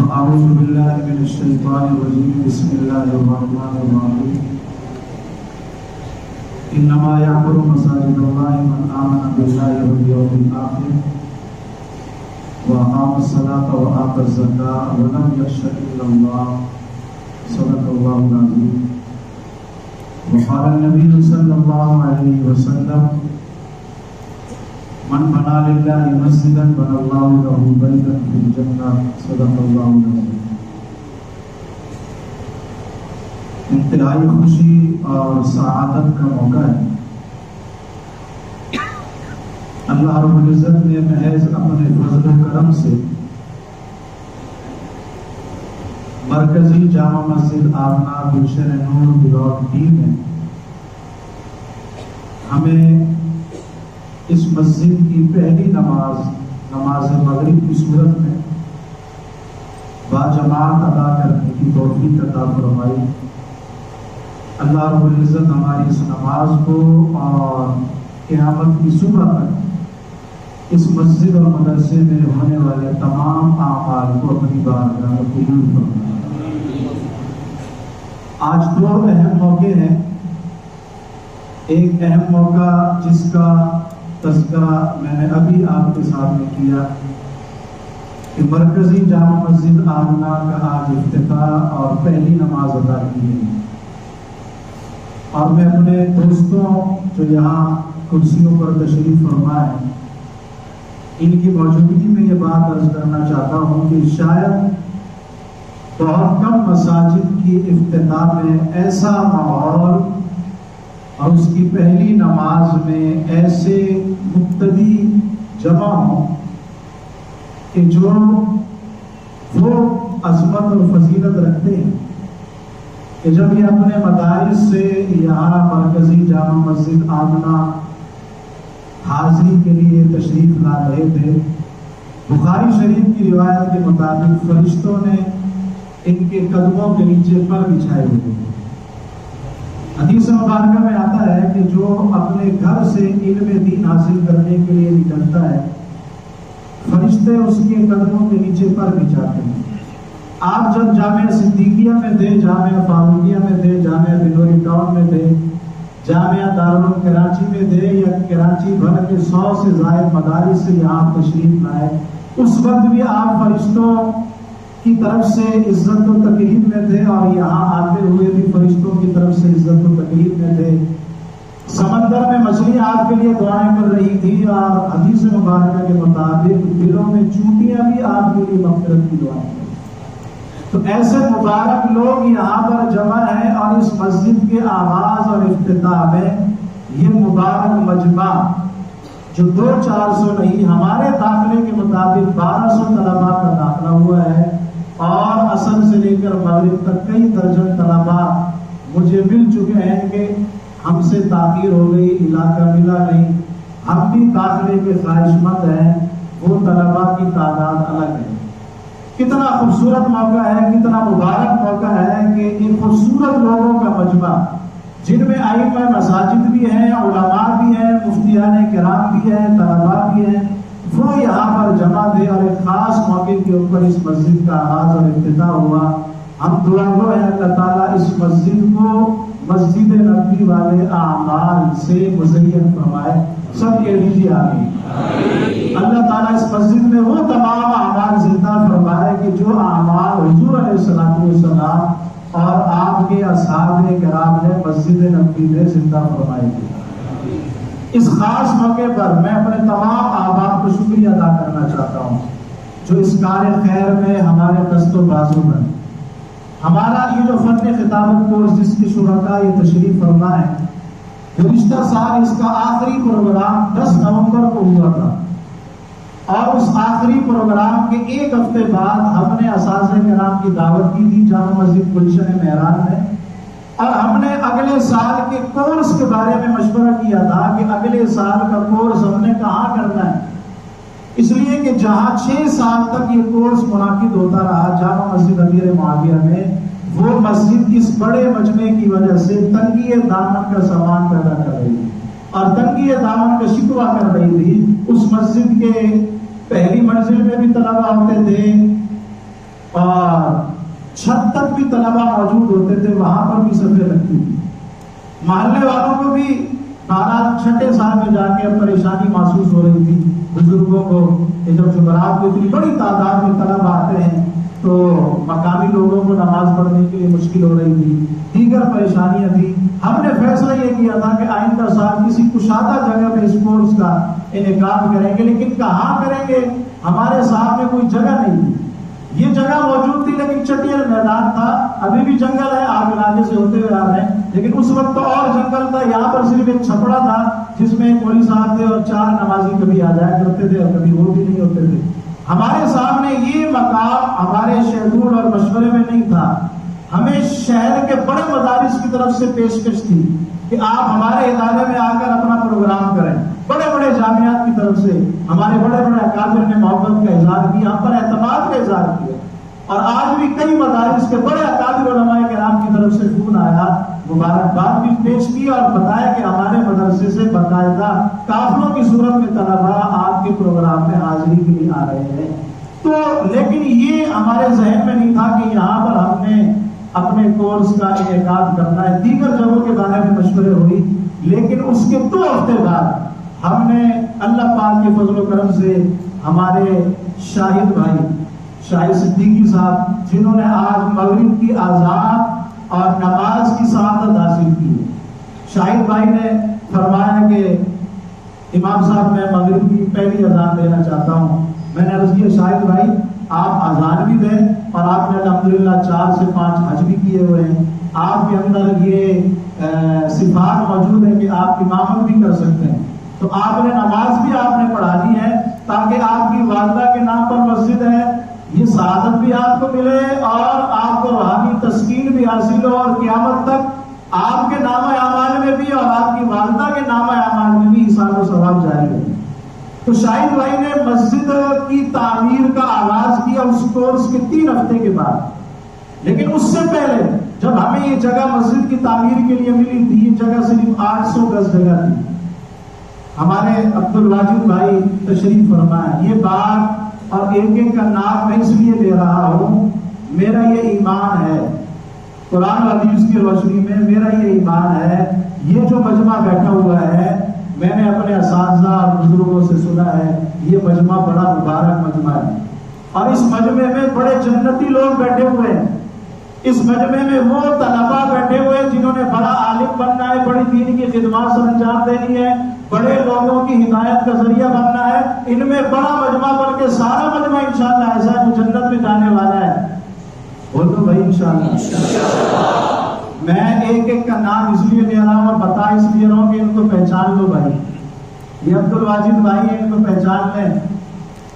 أعوذ بالله من الشيطان الرجيم بسم الله الرحمن الرحيم إنما يعمر مساجد الله من آمن بالله واليوم الآخر وأقام الصلاة وآتى الزكاة ولم يخش إلا الله صدق الله العظيم. وقال النبي صلى الله عليه وسلم من بنى لله مسجدا بنى الله له بيتا في الجنة صدق الله العظيم. انتہائی خوشی اور سعادت کا موقع ہے. اللہ رب العزت نے محض اپنے فضل و کرم سے مرکزی جامع مسجد آمنہ گلشن نور بلاک ڈی میں ہمیں اس مسجد کی پہلی نماز مغرب کی صورت میں باجماعت ادا کرنے کی توفیق عطا فرمائی. اللہ رب العزت ہماری اس نماز کو اور قیامت کی صبح تک اس مسجد اور مدرسے میں ہونے والے تمام اعمال کو اپنی بارگاہ میں قبول فرمائے. آج دو اہم موقع ہیں. ایک اہم موقع جس کا تذکرہ میں نے ابھی آپ کے سامنے کیا کہ مرکزی جامع مسجد آمنہ کا آج افتتاح اور پہلی نماز ادا کی ہے. اور میں اپنے دوستوں جو یہاں کرسیوں پر تشریف فرما ہے ان کی موجودگی میں یہ بات عرض کرنا چاہتا ہوں کہ شاید بہت کم مساجد کی افتتاح میں ایسا ماحول اور اس کی پہلی نماز میں ایسے مقتدی جمع ہوں کہ جو وہ عظمت اور فضیلت رکھتے ہیں کہ جب یہ اپنے مدارس سے یہاں مرکزی جامع مسجد آمنہ حاضری کے لیے تشریف لا رہے تھے. بخاری شریف کی روایت کے مطابق فرشتوں نے ان کے قدموں کے نیچے پر بچھائے ہوئے تھے. حدیث مبارکہ میں آتا ہے کہ جو اپنے گھر سے علم دین حاصل کرنے کے لیے نکلتا ہے فرشتے اس کے قدموں کے نیچے پر بچھاتے ہیں. آپ جب جامعہ صدیقیہ میں تھے, جامعہ فاروقیہ میں تھے, جامعہ بنوری ٹاؤن میں تھے, جامعہ دارالعلوم کراچی میں تھے یا کراچی بھر کے 100 سے زائد مدارس سے یہاں تشریف لائے, اس وقت بھی آپ فرشتوں کی طرف سے عزت و تکریم میں تھے اور یہاں آتے ہوئے بھی فرشتوں کی طرف سے عزت و تکریم میں تھے. سمندر میں مچھلی آپ کے لیے دعائیں کر رہی تھی اور حدیث مبارکہ کے مطابق دلوں میں چونٹیاں بھی آپ کے لیے مغفرت کی دعائیں کر. تو ایسے مبارک لوگ یہاں پر جمع ہیں اور اس مسجد کے آغاز اور افتتاح میں یہ مبارک مجمع جو 200-400 نہیں ہمارے داخلے کے مطابق 1200 طلباء کا داخلہ ہوا ہے اور عصر سے لے کر مغرب تک کئی درجن طلباء مجھے مل چکے ہیں کہ ہم سے تاخیر ہو گئی, علاقہ ملا نہیں, ہم بھی داخلے کے خواہش مند ہیں, وہ طلباء کی تعداد الگ ہے. کتنا خوبصورت موقع ہے, کتنا مبارک موقع ہے کہ ان خوبصورت لوگوں کا مجمع جن میں ائمہ مساجد بھی ہیں, علماء بھی ہیں, مفتیان کرام بھی ہیں, طلباء بھی ہیں, وہ یہاں پر جمع تھے اور ایک خاص موقع کے اوپر اس مسجد کا آغاز اور افتتاح ہوا. ہم دعا گو ہیں اللہ تعالیٰ اس مسجد کو مسجد نبوی والے اعمال سے مزین فرمائے. سب کہہ لیجیے آمین. اللہ تعالیٰ اس مسجد میں وہ تمام اعمال زندہ فرمائے کہ جو اعمال حضور علیہ السلام اور آپ کے اصحاب کرام نے مسجد نبوی میں زندہ فرمائے تھے. اس خاص موقع پر میں اپنے تمام احباب کو شکریہ ادا کرنا چاہتا ہوں جو اس کار خیر میں ہمارے دست و بازو میں ہمارا یہ جو فن خطابت کورس جس کی شرکاء یہ تشریف فرما ہے, گزشتہ سال اس کا آخری پروگرام 10 نومبر کو ہوا تھا اور اس آخری پروگرام کے ایک ہفتے بعد ہم نے اساتذہ کرام کی دعوت کی تھی جامع مسجد گلشن مہران میں اور ہم نے اگلے سال کے کورس کے بارے میں مشورہ کیا تھا کہ اگلے سال کا کورس ہم نے کہاں کرنا ہے. اس لیے کہ جہاں 6 سال تک یہ کورس منعقد ہوتا رہا جامع مسجد امیر معاویہ میں, وہ مسجد اس بڑے مجمع کی وجہ سے تنگی دامن کا سامان پیدا کر رہی تھی اور تنگی دامن کا شکوہ کر رہی تھی. اس مسجد کے پہلی منزل میں بھی طلباء ہوتے تھے اور تک بھی طلبا موجود ہوتے تھے، وہاں پر بھی صفیں لگتی تھی. محلے والوں کو بھی 12 سال میں جا کے پریشانی محسوس ہو رہی تھی بزرگوں کو کہ جب جمعرات کو اتنی بڑی تعداد میں طلبا آتے ہیں تو مقامی لوگوں کو نماز پڑھنے کے لیے مشکل ہو رہی تھی، دیگر پریشانیاں تھیں. ہم نے فیصلہ یہ کیا تھا کہ آئندہ سال کسی کشادہ جگہ پہ اس کورس کا انعقاد کریں گے، لیکن کہاں کریں گے؟ ہمارے سامنے کوئی جگہ نہیں تھی. یہ جگہ موجود تھی لیکن چٹیل میدان تھا، ابھی بھی جنگل ہے، آگ لانے سے ہوتے ہوئے آ رہے ہیں، لیکن اس وقت تو اور جنگل تھا. یہاں پر صرف ایک چھپڑا تھا جس میں پولیس صاحب تھے اور 4 نمازی کبھی آ جایا کرتے تھے اور کبھی وہ بھی نہیں ہوتے تھے. ہمارے سامنے یہ مقام ہمارے شیڈول اور مشورے میں نہیں تھا. ہمیں شہر کے بڑے مدارس کی طرف سے پیشکش تھی کہ آپ ہمارے ادارے میں آ کر اپنا پروگرام کریں. بڑے بڑے جامعات کی طرف سے ہمارے بڑے بڑے اکابر نے محبت کا اظہار کیا، ہم پر اعتماد کا اظہار کیا، اور آج بھی کئی مدارس کے بڑے اکابر علماء کرام کی طرف سے فون آیا، مبارکباد بھی پیش کی اور بتایا کہ ہمارے مدرسے سے باقاعدہ قافلوں کی صورت میں طلباء آپ کے پروگرام میں حاضری کے لیے آ رہے ہیں. تو لیکن یہ ہمارے ذہن میں نہیں تھا کہ یہاں پر ہم نے اپنے کورس کا انعقاد کرنا ہے. دیگر جگہوں کے بارے میں مشورے ہوئی، لیکن اس کے 2 ہفتے بعد ہم نے اللہ پاک کے فضل و کرم سے ہمارے شاہد بھائی شاہد صدیقی صاحب، جنہوں نے آج مغرب کی اذان اور نماز کی سعادت حاصل کی، شاہد بھائی نے فرمایا کہ امام صاحب میں مغرب کی پہلی اذان دینا چاہتا ہوں. میں نے عرض کیا شاہد بھائی آپ اذان بھی دیں اور آپ نے الحمدللہ 4 سے 5 حج بھی کیے ہوئے ہیں، آپ کے اندر یہ صفات موجود ہے کہ آپ امامت بھی کر سکتے ہیں، تو آپ نے نماز بھی آپ نے پڑھا دی ہے تاکہ آپ کی والدہ کے نام پر مسجد ہے، یہ سعادت بھی آپ کو ملے اور آپ کو روحانی تسکین بھی حاصل ہو، اور قیامت تک آپ کے نام اعمال میں بھی اور آپ کی والدہ کے نام اعمال میں بھی حساب و ثواب جاری ہے. تو شاہد بھائی نے مسجد کی تعمیر کا آغاز کیا اس کورس کے 3 ہفتے کے بعد. لیکن اس سے پہلے جب ہمیں یہ جگہ مسجد کی تعمیر کے لیے ملی تھی، یہ جگہ صرف 800 گز جگہ تھی. ہمارے عبد الواجد بھائی تشریف فرمائے. یہ بات اور ایک کا نام میں اس لیے لے رہا ہوں، میرا یہ ایمان ہے، قرآن و حدیث کی روشنی میں میرا یہ ایمان ہے. یہ جو مجمع بیٹھا ہوا ہے، میں نے اپنے اساتذہ اور بزرگوں سے سنا ہے، یہ مجمع بڑا مبارک مجمع ہے، اور اس مجمع میں بڑے جنتی لوگ بیٹھے ہوئے ہیں. اس مجمع میں وہ طلباء بیٹھے ہوئے جنہوں نے بڑا عالم بننا ہے، بڑی دین کی خدمات سر انجام دینی ہے، بڑے لوگوں کی ہدایت کا ذریعہ بننا ہے. ان میں بڑا مجمع بن کے سارا مجمع انشاءاللہ ایسا ہے جو جنت میں جانے والا ہے. بول دو بھائی انشاءاللہ. میں ایک کا نام اس لیے لے رہا ہوں اور بتا اس لیے رہا ہوں کہ ان کو پہچان لو بھائی. یہ عبد الواجد بھائی ہیں، ان کو پہچان لیں.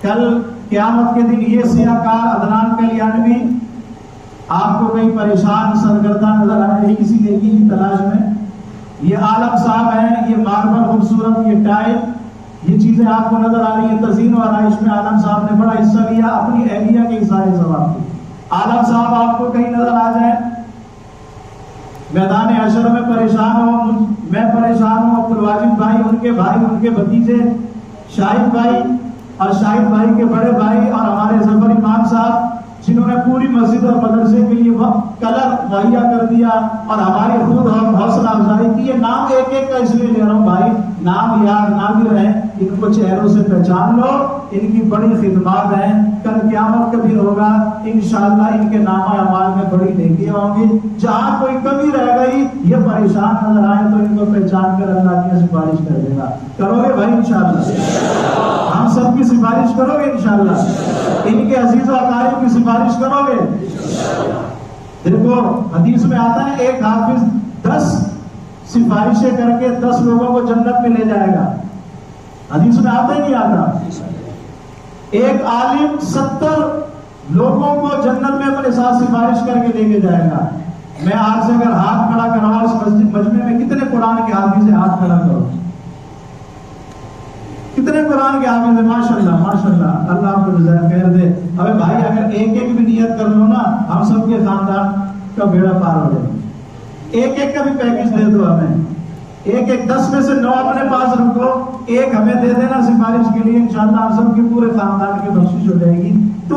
کل قیامت کے دن یہ سیاہکار عدنان کلیانوی آپ کو کہیں پریشان سرگردہ نظر آ رہی کسی نیکی کی تلاش میں. یہ عالم صاحب ہیں، یہ ماربل خوبصورت، یہ ٹائل، یہ چیزیں آپ کو نظر آ رہی ہیں. تزئین و آرائش میں عالم صاحب نے بڑا حصہ لیا، اپنی اہلیہ کے اشارے ثواب کی. عالم صاحب آپ کو کہیں نظر آ جائیں میدان حشر میں پریشان ہوں، میں پریشان ہوں، عبد الواجد بھائی، ان کے بھتیجے شاہد بھائی اور شاہد بھائی کے بڑے بھائی اور ہمارے ظفر امام صاحب جنہوں نے پوری مسجد اور مدرسے کے لیے کلر مہیا کر دیا اور ہماری خود حوصلہ افزائی کی. یہ نام ایک کا اس لیے لے رہا ہوں بھائی، نام یاد نہ بھی رہے، ان کو چہروں سے پہچان لو، ان کی بڑی خدمات ہیں. کل قیامت کا دن ہوگا انشاءاللہ، ان کے نامہ اعمال میں بڑی نیکیاں ہوں گی. جہاں کوئی کمی رہ گئی، یہ پریشان نظر آئے تو ان کو پہچان کر اللہ کی سفارش کر دے گا. کرو گے بھائی انشاءاللہ؟ ہم سب کی سفارش کرو گے انشاءاللہ؟ ان کے عزیز و اقارب کی سفارش کرو گے؟ دیکھو حدیث میں آتا ہے ایک حافظ 10 سفارشیں کر کے 10 لوگوں کو جنت میں لے جائے گا. حدیث میں آتا ہی نہیں آتا. ایک عالم 70 لوگوں کو جنت میں اپنے ساتھ سفارش کر کے لے کے جائے گا. میں آپ سے اگر ہاتھ کھڑا کرواؤں اس مسجد مجمع میں کتنے قرآن کے حافظ ہیں؟ ہاتھ کھڑا کرو. کتنے قرآن کے حافظ ہیں؟ ماشاءاللہ ماشاءاللہ، اللہ آپ کو جزائے خیر دے. ابے بھائی اگر ایک بھی نیت کر لو نا، ہم سب کے خاندان کا بیڑا پار ہو جائے. ایک کا بھی پیکج دے دو ہمیں. 10 میں سے 9 اپنے پاس رکھو، 1 ہمیں دے دینا سفارش کے لیے، انشاءاللہ ہم سب کے پورے خاندان کی بخشش ہو جائے گی. تو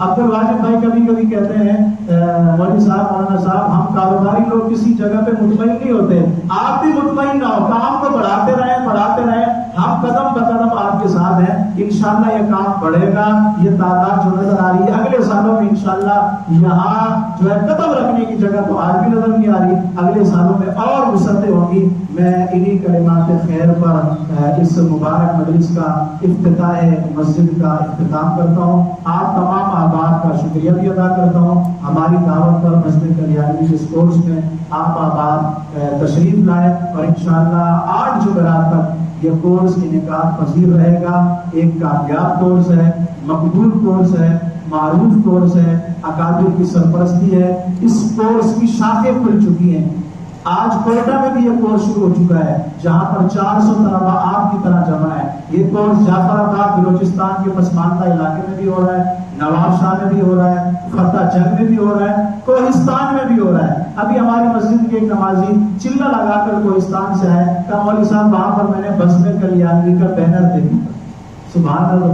عبد الواجد بھائی کبھی کبھی کہتے ہیں مولوی صاحب مولانا صاحب ہم کاروباری لوگ کسی جگہ پہ مطمئن نہیں ہوتے، آپ بھی مطمئن نہ ہو، کام کو بڑھاتے رہیں، ہم قدم بقدم آپ کے ساتھ ہیں، انشاءاللہ یہ کام بڑھے گا۔ یہ تعداد جو نظر آ رہی ہے اگلے سالوں میں انشاءاللہ یہاں جو ہے قدم رکھنے کی جگہ تو آج بھی نظر نہیں آ رہی، اگلے سالوں میں اور وسعتیں ہوں گی۔ میں انہی کلمات خیر پر اس مبارک مجلس کا افتتاح مسجد کا اختتام کرتا ہوں۔ آپ تمام احباب کا شکریہ بھی ادا کرتا ہوں، ہماری دعوت پر مسجد کلیانی اس کورس میں آپ احباب تشریف لائے، اور انشاءاللہ 8 جمعرات تک یہ کورس انعقاد پذیر رہے گا۔ ایک کامیاب کورس ہے، مقبول کورس ہے، معروف کورس ہے، اکابر کی سرپرستی ہے۔ اس کورس کی شاخیں کھل چکی ہیں، آج کوئٹہ میں بھی یہ کورس شروع ہو چکا ہے جہاں پر 400 طلبہ آپ کی طرح جمع ہے۔ یہ کورس جعفر آباد بلوچستان کے پسماندہ علاقے میں بھی ہو رہا ہے، نواب شاہ میں بھی ہو رہا ہے، فتح جنگ میں بھی ہو رہا ہے، کوہستان میں بھی ہو رہا ہے۔ ابھی ہماری مسجد کے ایک نمازی چلہ لگا کر کوہستان سے آئے، کہا مولوی صاحب وہاں پر میں نے بزم کلیانوی کا بینر دیکھا۔ سبحان اللہ،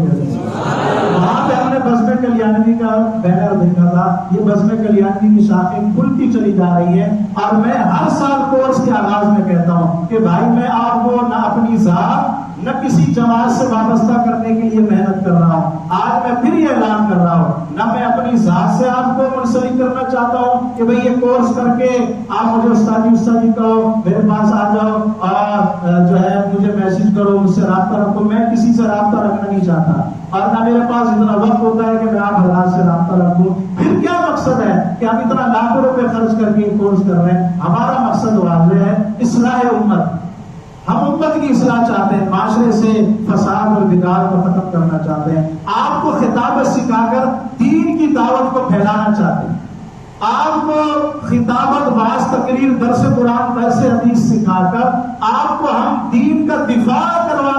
وہاں پہ ہم نے بزم کلیانوی کا بینر دیکھا تھا۔ یہ بزم کلیانوی کی شاخیں کھلتی چلی جا رہی ہیں، اور میں ہر سال کورس کے آغاز میں کہتا ہوں کہ بھائی میں آپ کو نہ اپنی ذات نہ کسی جماعت سے وابستہ کرنے کے لیے محنت کر رہا ہوں۔ آج میں پھر یہ اعلان کر رہا ہوں، نہ میں اپنی ذات سے آپ کو منسلک کرنا چاہتا ہوں کہ بھئی یہ کورس کر کے آپ مجھے استادی کہو، میرے پاس آ جاؤ اور جو ہے مجھے میسج کرو، مجھ سے رابطہ رکھو۔ میں کسی سے رابطہ رکھنا نہیں چاہتا، اور نہ میرے پاس اتنا وقت ہوتا ہے کہ میں آپ حضرات سے رابطہ رکھوں۔ پھر کیا مقصد ہے کہ ہم اتنا لاکھوں روپے خرچ کر کے کورس کر رہے ہیں؟ ہمارا مقصد واضح ہے، اصلاح امت۔ ہم امت کی اصلاح چاہتے ہیں، معاشرے سے فساد اور بگاڑ کو ختم کرنا چاہتے ہیں، آپ کو خطابت سکھا کر دین کی دعوت کو پھیلانا چاہتے ہیں، آپ کو خطابت، واعظ، تقریر، درس قرآن، درس حدیث سکھا کر آپ کو ہم دین کا دفاع کرنا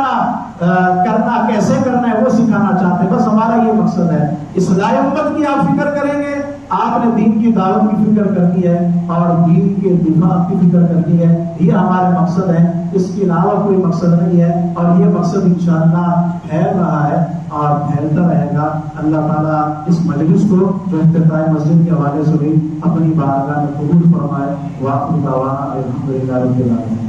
کیسے کرنا ہے وہ سکھانا چاہتے ہیں۔ بس ہمارا یہ مقصد ہے، اصلاح امت کی آپ فکر کریں گے، آپ نے دین کی دعوت کی فکر کرنی ہے اور دین کے دفاع کی فکر کرنی ہے، یہ ہمارے مقصد ہے، اس کے علاوہ کوئی مقصد نہیں ہے، اور یہ مقصد انشاءاللہ پھیل رہا ہے اور پھیلتا رہے گا۔ اللہ تعالیٰ اس مجلس کو جو افتتاح مسجد کے حوالے سے ہوئی اپنی بارگاہ میں قبول فرمائے۔ وآخر دعوانا الحمدللہ رب العالمین۔